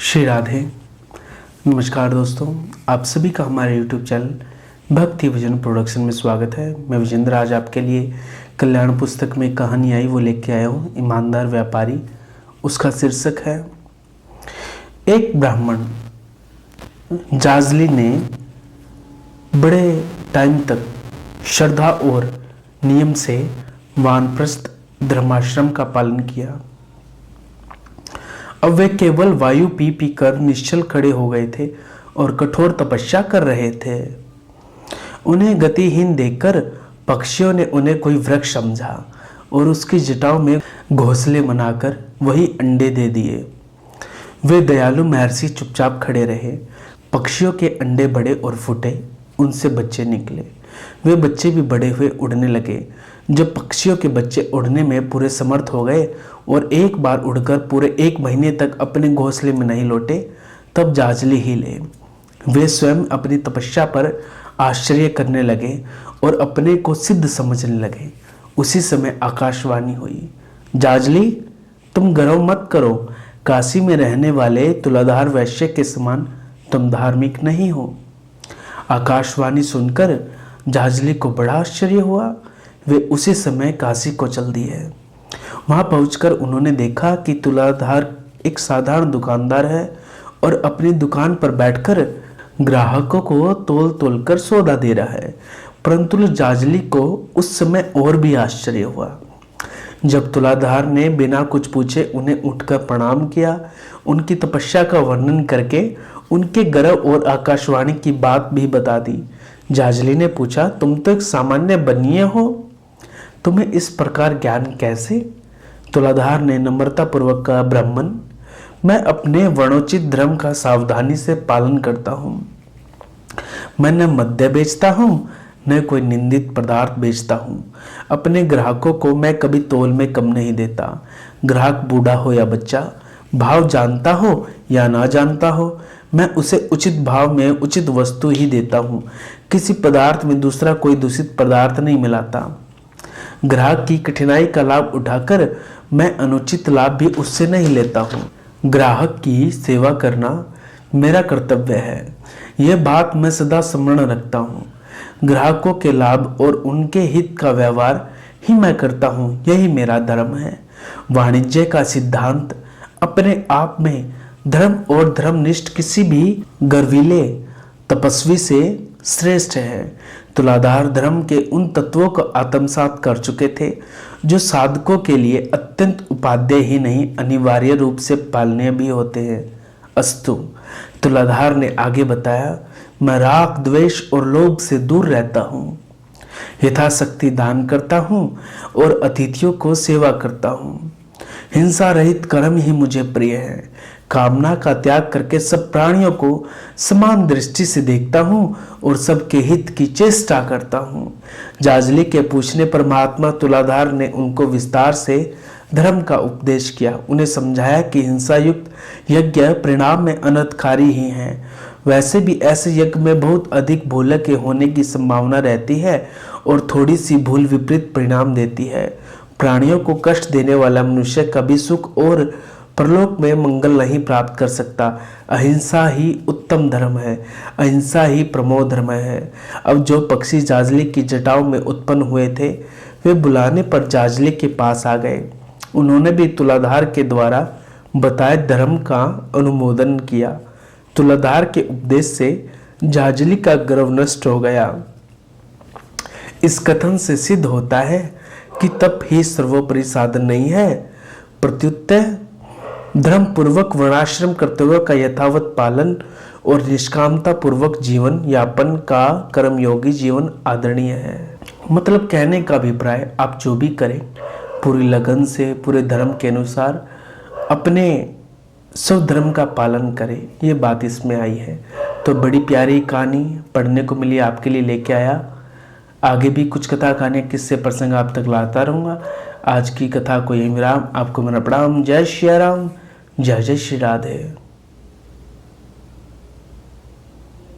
श्री राधे। नमस्कार दोस्तों, आप सभी का हमारे YouTube चैनल भक्ति विजन प्रोडक्शन में स्वागत है। मैं विजेंद्र आज आपके लिए कल्याण पुस्तक में कहानी आई वो लेके आया हूँ, ईमानदार व्यापारी। उसका शीर्षक है एक ब्राह्मण। जाजली ने बड़े टाइम तक श्रद्धा और नियम से वानप्रस्थ धर्माश्रम का पालन किया। अब वे केवल वायु पी पी कर निश्चल खड़े हो गए थे और कठोर तपस्या कर रहे थे। उन्हें गतिहीन देखकर पक्षियों ने उन्हें कोई वृक्ष समझा और उसकी जटाओं में घोंसले बनाकर वही अंडे दे दिए। वे दयालु महर्षि चुपचाप खड़े रहे। पक्षियों के अंडे बड़े और फूटे, उनसे बच्चे निकले। वे बच्चे भी बड़े हुए उड़ने लगे। जब पक्षियों के बच्चे उड़ने में पूरे समर्थ हो गए और एक बार उड़कर पूरे 1 महीने तक अपने घोंसले में नहीं लौटे, तब जाजली हिले। वे स्वयं अपनी तपस्या पर आश्चर्य करने लगे और अपने को सिद्ध समझने लगे। उसी समय आकाशवाणी हुई, जाजली, तुम गर्व मत करो। काशी में रहने वाले तुलाधार वैश्य के समान तुम धार्मिक नहीं हो। आकाशवाणी सुनकर जाजली को बड़ा आश्चर्य हुआ। वे उसी समय काशी को चल दिए। वहां पहुंचकर उन्होंने देखा कि तुलाधार एक साधारण दुकानदार है और अपनी दुकान पर बैठकर ग्राहकों को तोल तोल कर सौदा दे रहा है। परंतु जाजली को उस समय और भी आश्चर्य हुआ। जब तुलाधार ने बिना कुछ पूछे उन्हें उठकर प्रणाम किया, उनकी तपस्या का वर्णन करके उनके गर्व और आकाशवाणी की बात भी बता दी। जाजली ने पूछा, तुम तो एक सामान्य बनिए हो, तुम्हें इस प्रकार ज्ञान कैसे? तुलाधार ने नम्रता पूर्वक कहा, ब्राह्मण, मैं अपने वर्णोचित धर्म का सावधानी से पालन करता हूँ। मैं न मद्य बेचता हूँ न कोई निंदित पदार्थ बेचता हूँ। अपने ग्राहकों को मैं कभी तोल में कम नहीं देता। ग्राहक बूढ़ा हो या बच्चा, भाव जानता हो या ना जानता हो, मैं उसे उचित भाव में उचित वस्तु ही देता हूँ। किसी पदार्थ में दूसरा कोई दूषित पदार्थ नहीं मिलाता। ग्राहक की कठिनाई का लाभ उठाकर मैं अनुचित लाभ भी उससे नहीं लेता हूँ। ग्राहक की सेवा करना मेरा कर्तव्य है, यह बात मैं सदा स्मरण रखता हूँ। ग्राहकों के लाभ और उनके हित का व्यवहार ही मैं करता हूँ, यही मेरा धर्म है। वाणिज्य का सिद्धांत अपने आप में धर्म और धर्मनिष्ठ किसी भी गर्वीले तपस्वी से श्रेष्ठ है। तुलाधार धर्म के उन तत्वों को आत्मसात कर चुके थे जो साधकों के लिए अत्यंत उपादेय ही नहीं, अनिवार्य रूप से पालनीय भी होते हैं। अस्तु, तुलाधार ने आगे बताया, मैं राग, द्वेष और लोभ से दूर रहता हूँ। यथाशक्ति दान करता हूँ और अतिथियों को सेवा करता हूँ। हिंसा रहित कर्म ही मुझे प्रिय है। कामना का त्याग करके सब प्राणियों को समान दृष्टि से देखता हूँ और सबके हित की चेष्टा करता हूँ। जाजली के पूछने पर महात्मा तुलाधार ने उनको विस्तार से धर्म का उपदेश किया। उन्हें समझाया कि हिंसा युक्त यज्ञ परिणाम में अनर्थकारी ही हैं। वैसे भी ऐसे यज्ञ में बहुत अधिक भूल के होने की संभावना रहती है और थोड़ी सी भूल विपरीत परिणाम देती है। प्राणियों को कष्ट देने वाला मनुष्य कभी सुख और परलोक में मंगल नहीं प्राप्त कर सकता। अहिंसा ही उत्तम धर्म है, अहिंसा ही प्रमो धर्म है। अब जो पक्षी जाजली की जटाओं में उत्पन्न हुए थे, वे बुलाने पर जाजली के पास आ गए। उन्होंने भी तुलाधार के द्वारा बताए धर्म का अनुमोदन किया। तुलाधार के उपदेश से जाजली का गर्व नष्ट हो गया। इस कथन से सिद्ध होता है कि तप ही सर्वोपरि साधन नहीं है, प्रत्युत धर्म पूर्वक वर्णाश्रम कर्तव्यों का यथावत पालन और निष्कामता पूर्वक जीवन यापन का कर्मयोगी जीवन आदरणीय है। मतलब कहने का अभिप्राय, आप जो भी करें पूरी लगन से, पूरे धर्म के अनुसार अपने सब धर्म का पालन करें, ये बात इसमें आई है। तो बड़ी प्यारी कहानी पढ़ने को मिली, आपके लिए लेके आया। आगे भी कुछ कथा कहानी किस्से प्रसंग आप तक लाता रहूँगा। आज की कथा को यहीं विराम। आपको मेरा प्रणाम। जय श्री राम, जय जय श्री राधे।